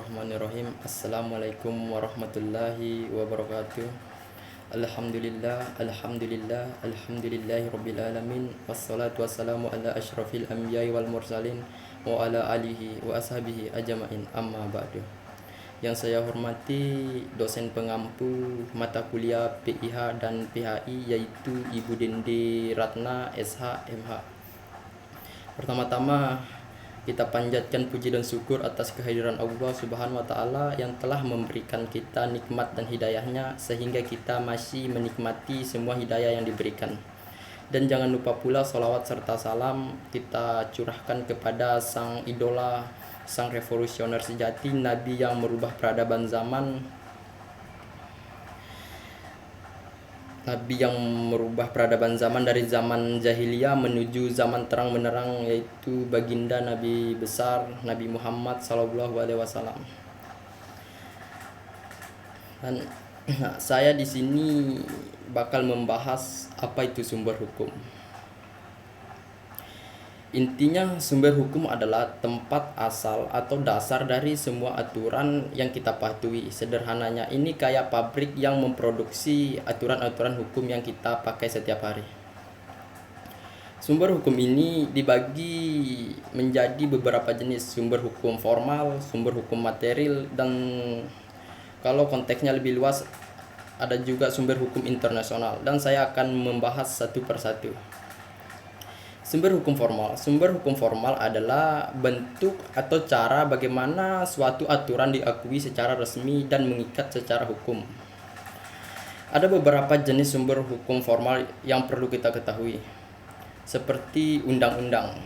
Bismillahirrahmanirrahim. Assalamualaikum warahmatullahi wabarakatuh. Alhamdulillahi rabbil alamin. Wassalatu wassalamu ala asyrafil anbiya'i wal mursalin wa ala alihi wa ashabihi ajma'in. Amma ba'du. Yang saya hormati dosen pengampu mata kuliah PIH dan PHI, yaitu Ibu Dende Ratna SH MH. Pertama-tama kita panjatkan puji dan syukur atas kehadiran Allah Subhanahu wa Ta'ala yang telah memberikan kita nikmat dan hidayahnya sehingga kita masih menikmati semua hidayah yang diberikan. Dan jangan lupa pula salawat serta salam kita curahkan kepada sang idola, sang revolusioner sejati, Nabi yang merubah peradaban zaman, dari zaman jahiliyah menuju zaman terang menerang, yaitu baginda Nabi besar Nabi Muhammad SAW. Dan saya di sini bakal membahas apa itu sumber hukum. Intinya, sumber hukum adalah tempat asal atau dasar dari semua aturan yang kita patuhi. Sederhananya, ini kayak pabrik yang memproduksi aturan-aturan hukum yang kita pakai setiap hari. Sumber hukum ini dibagi menjadi beberapa jenis: sumber hukum formal, sumber hukum material, dan kalau konteksnya lebih luas ada juga sumber hukum internasional, dan saya akan membahas satu persatu. Sumber hukum formal adalah bentuk atau cara bagaimana suatu aturan diakui secara resmi dan mengikat secara hukum. Ada beberapa jenis sumber hukum formal yang perlu kita ketahui, seperti undang-undang.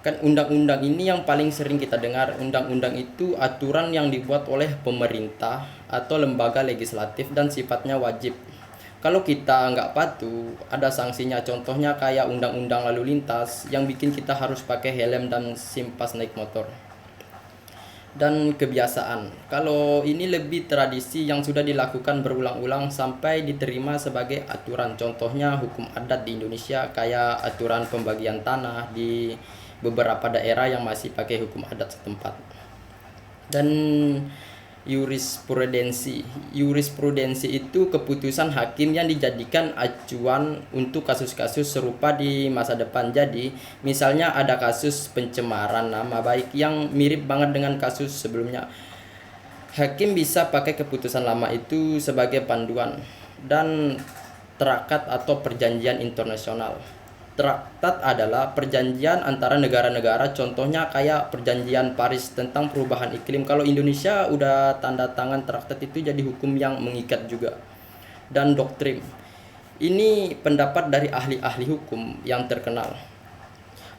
Kan undang-undang ini yang paling sering kita dengar. Undang-undang itu aturan yang dibuat oleh pemerintah atau lembaga legislatif dan sifatnya wajib. Kalau kita nggak patuh, ada sanksinya. Contohnya kayak undang-undang lalu lintas yang bikin kita harus pakai helm dan SIM pas naik motor. Dan kebiasaan, kalau ini lebih tradisi yang sudah dilakukan berulang-ulang sampai diterima sebagai aturan. Contohnya hukum adat di Indonesia, kayak aturan pembagian tanah di beberapa daerah yang masih pakai hukum adat setempat. Dan Jurisprudensi itu keputusan hakim yang dijadikan acuan untuk kasus-kasus serupa di masa depan. Jadi, misalnya ada kasus pencemaran nama baik yang mirip banget dengan kasus sebelumnya. Hakim bisa pakai keputusan lama itu sebagai panduan. Dan traktat atau perjanjian internasional. Traktat adalah perjanjian antara negara-negara, contohnya kayak perjanjian Paris tentang perubahan iklim. Kalau Indonesia udah tanda tangan traktat itu jadi hukum yang mengikat juga. Dan doktrin, ini pendapat dari ahli-ahli hukum yang terkenal.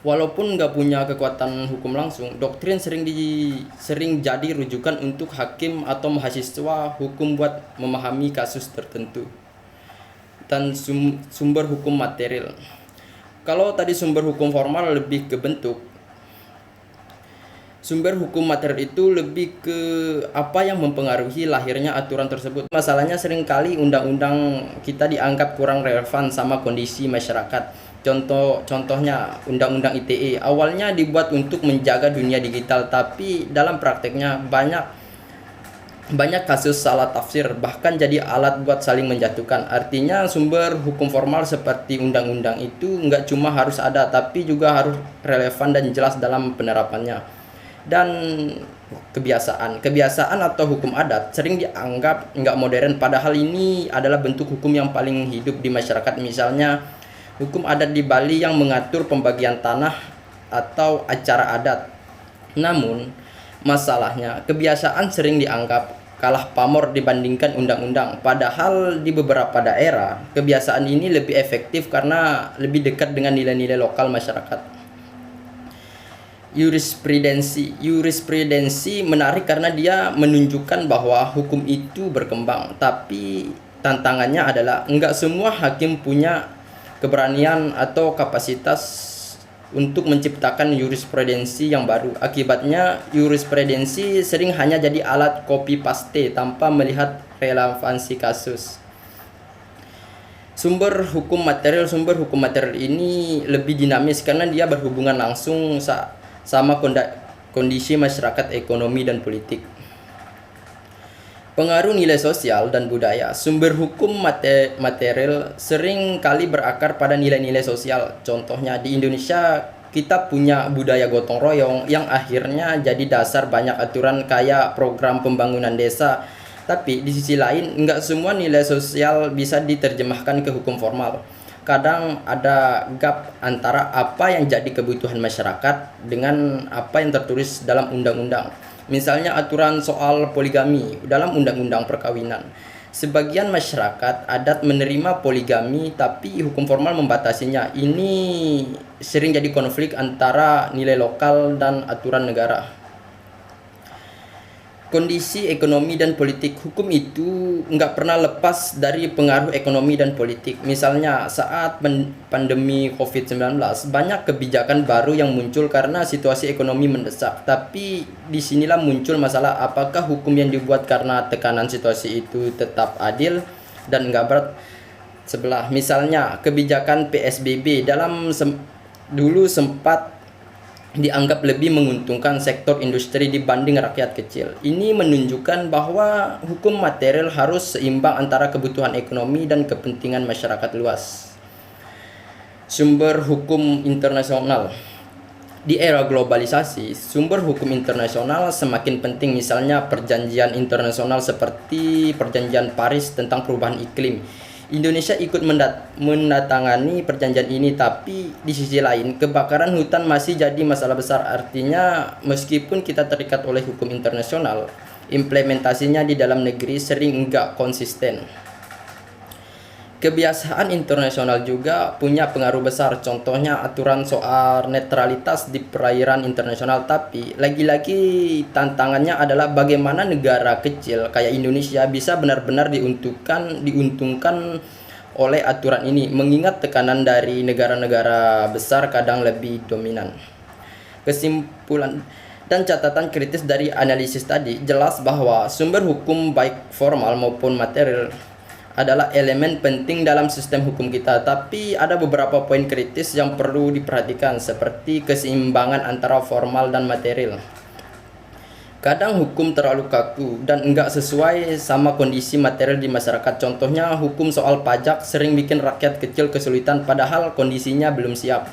Walaupun nggak punya kekuatan hukum langsung, doktrin sering jadi rujukan untuk hakim atau mahasiswa hukum buat memahami kasus tertentu. Dan sumber hukum material. Kalau tadi sumber hukum formal lebih ke bentuk, sumber hukum material itu lebih ke apa yang mempengaruhi lahirnya aturan tersebut. Masalahnya seringkali undang-undang kita dianggap kurang relevan sama kondisi masyarakat. Contohnya Undang-Undang ITE awalnya dibuat untuk menjaga dunia digital, tapi dalam prakteknya banyak kasus salah tafsir, bahkan jadi alat buat saling menjatuhkan. Artinya sumber hukum formal seperti undang-undang itu nggak cuma harus ada, tapi juga harus relevan dan jelas dalam penerapannya. Dan kebiasaan atau hukum adat sering dianggap nggak modern, padahal ini adalah bentuk hukum yang paling hidup di masyarakat. Misalnya hukum adat di Bali yang mengatur pembagian tanah atau acara adat. Namun masalahnya, kebiasaan sering dianggap kalah pamor dibandingkan undang-undang. Padahal di beberapa daerah, kebiasaan ini lebih efektif karena lebih dekat dengan nilai-nilai lokal masyarakat. Jurisprudensi menarik karena dia menunjukkan bahwa hukum itu berkembang. Tapi tantangannya adalah enggak semua hakim punya keberanian atau kapasitas untuk menciptakan jurisprudensi yang baru. Akibatnya, jurisprudensi sering hanya jadi alat copy paste tanpa melihat relevansi kasus. Sumber hukum material ini lebih dinamis karena dia berhubungan langsung sama kondisi masyarakat, ekonomi, dan politik. Pengaruh nilai sosial dan budaya. Sumber hukum material sering kali berakar pada nilai-nilai sosial. Contohnya di Indonesia kita punya budaya gotong royong yang akhirnya jadi dasar banyak aturan kayak program pembangunan desa. Tapi di sisi lain, nggak semua nilai sosial bisa diterjemahkan ke hukum formal. Kadang ada gap antara apa yang jadi kebutuhan masyarakat dengan apa yang tertulis dalam undang-undang. Misalnya aturan soal poligami dalam undang-undang perkawinan. Sebagian masyarakat adat menerima poligami tapi hukum formal membatasinya. Ini sering jadi konflik antara nilai lokal dan aturan negara. Kondisi ekonomi dan politik. Hukum itu nggak pernah lepas dari pengaruh ekonomi dan politik. Misalnya saat pandemi COVID-19, banyak kebijakan baru yang muncul karena situasi ekonomi mendesak. Tapi disinilah muncul masalah, apakah hukum yang dibuat karena tekanan situasi itu tetap adil dan nggak berat sebelah. Misalnya kebijakan PSBB dulu sempat dianggap lebih menguntungkan sektor industri dibanding rakyat kecil. Ini menunjukkan bahwa hukum material harus seimbang antara kebutuhan ekonomi dan kepentingan masyarakat luas. Sumber hukum internasional. Di era globalisasi, sumber hukum internasional semakin penting, misalnya perjanjian internasional seperti Perjanjian Paris tentang perubahan iklim. Indonesia ikut menandatangani perjanjian ini, tapi di sisi lain kebakaran hutan masih jadi masalah besar. Artinya meskipun kita terikat oleh hukum internasional, implementasinya di dalam negeri sering enggak konsisten. Kebiasaan internasional juga punya pengaruh besar, contohnya aturan soal netralitas di perairan internasional. Tapi lagi-lagi tantangannya adalah bagaimana negara kecil kayak Indonesia bisa benar-benar diuntungkan oleh aturan ini, mengingat tekanan dari negara-negara besar kadang lebih dominan. Kesimpulan dan catatan kritis dari analisis tadi jelas bahwa sumber hukum baik formal maupun material adalah elemen penting dalam sistem hukum kita, tapi ada beberapa poin kritis yang perlu diperhatikan, seperti keseimbangan antara formal dan material. Kadang hukum terlalu kaku dan enggak sesuai sama kondisi material di masyarakat. Contohnya hukum soal pajak sering bikin rakyat kecil kesulitan padahal kondisinya belum siap.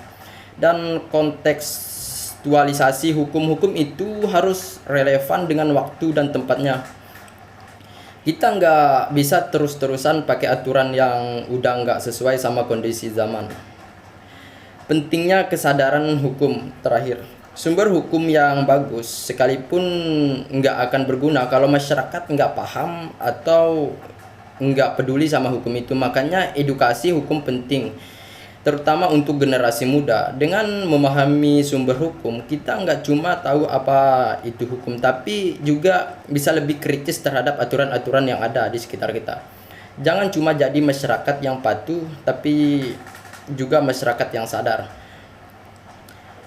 Dan kontekstualisasi hukum-hukum itu harus relevan dengan waktu dan tempatnya. Kita nggak bisa terus-terusan pakai aturan yang udah nggak sesuai sama kondisi zaman. Pentingnya kesadaran hukum. Terakhir, sumber hukum yang bagus sekalipun nggak akan berguna kalau masyarakat nggak paham atau nggak peduli sama hukum itu. Makanya edukasi hukum penting, terutama untuk generasi muda. Dengan memahami sumber hukum, kita nggak cuma tahu apa itu hukum, tapi juga bisa lebih kritis terhadap aturan-aturan yang ada di sekitar kita. Jangan cuma jadi masyarakat yang patuh, tapi juga masyarakat yang sadar.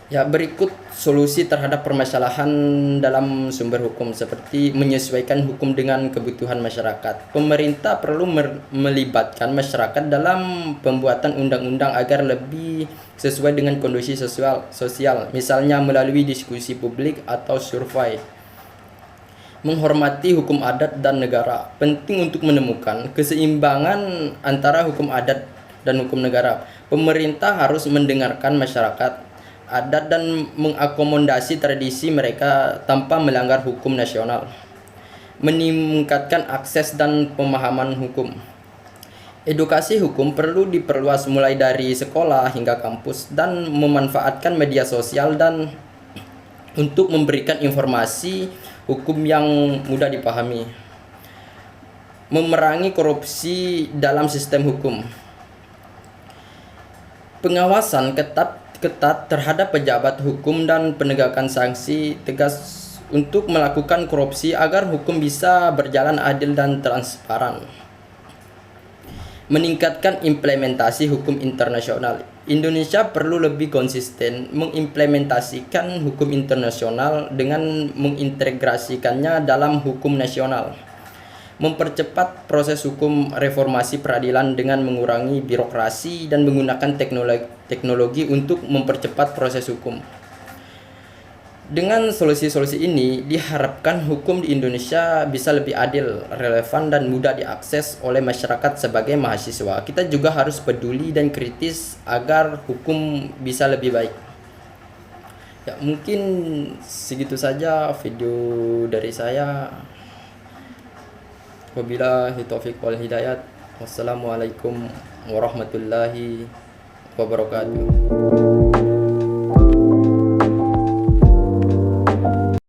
Ya, berikut solusi terhadap permasalahan dalam sumber hukum, seperti menyesuaikan hukum dengan kebutuhan masyarakat. Pemerintah perlu melibatkan masyarakat dalam pembuatan undang-undang agar lebih sesuai dengan kondisi sosial, misalnya melalui diskusi publik atau survei. Menghormati hukum adat dan negara. Penting untuk menemukan keseimbangan antara hukum adat dan hukum negara. Pemerintah harus mendengarkan masyarakat adat dan mengakomodasi tradisi mereka tanpa melanggar hukum nasional. Meningkatkan akses dan pemahaman hukum. Edukasi hukum perlu diperluas mulai dari sekolah hingga kampus, dan memanfaatkan media sosial dan untuk memberikan informasi hukum yang mudah dipahami. Memerangi korupsi dalam sistem hukum. Pengawasan ketat terhadap pejabat hukum dan penegakan sanksi tegas untuk melakukan korupsi agar hukum bisa berjalan adil dan transparan. Meningkatkan implementasi hukum internasional. Indonesia perlu lebih konsisten mengimplementasikan hukum internasional dengan mengintegrasikannya dalam hukum nasional. Mempercepat proses hukum, reformasi peradilan dengan mengurangi birokrasi dan menggunakan teknologi untuk mempercepat proses hukum. Dengan solusi-solusi ini, diharapkan hukum di Indonesia bisa lebih adil, relevan, dan mudah diakses oleh masyarakat sebagai mahasiswa. Kita juga harus peduli dan kritis agar hukum bisa lebih baik. Ya, mungkin segitu saja video dari saya. Wabillahi taufiq wal hidayat. Wassalamualaikum warahmatullahi wabarakatuh.